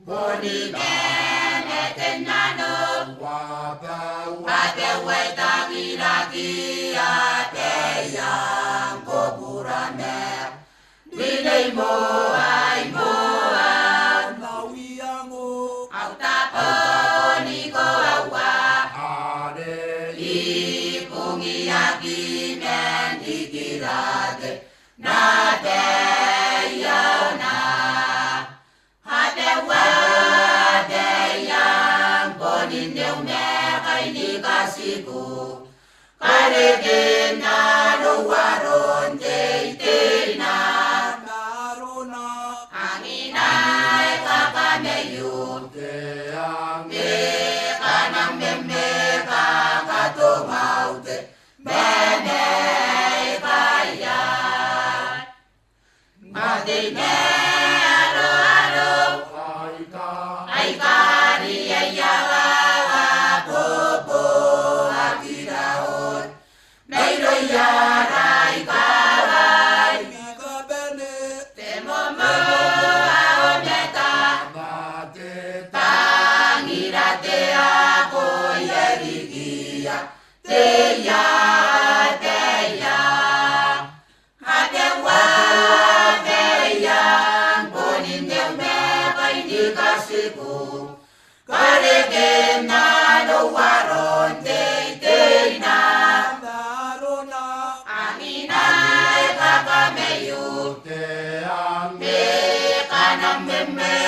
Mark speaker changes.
Speaker 1: Bonigene tenano Wate weta giraki ate yang kopurane Dinei moai
Speaker 2: Nawiango
Speaker 1: Autapo niko awa Ipungi yakinen ikirate Nate yauna Hate wate yang ponindeu meka ini kasihku Karegena ruwaron teitena
Speaker 2: Narona
Speaker 1: Anginai kakameyu Kanang meme kakatomaute Mene kaya Matine aro Aikari ayawa Popo akiraon Meiro yarai kawai
Speaker 2: Ngakabene
Speaker 1: Temomo aoneta Tangirate ako yerigia Teya Hatewa Teyang Ponindeu meka ini kasihku Karegena dowaron teitena
Speaker 2: Narona
Speaker 1: Anginai kakameyu Kanang meme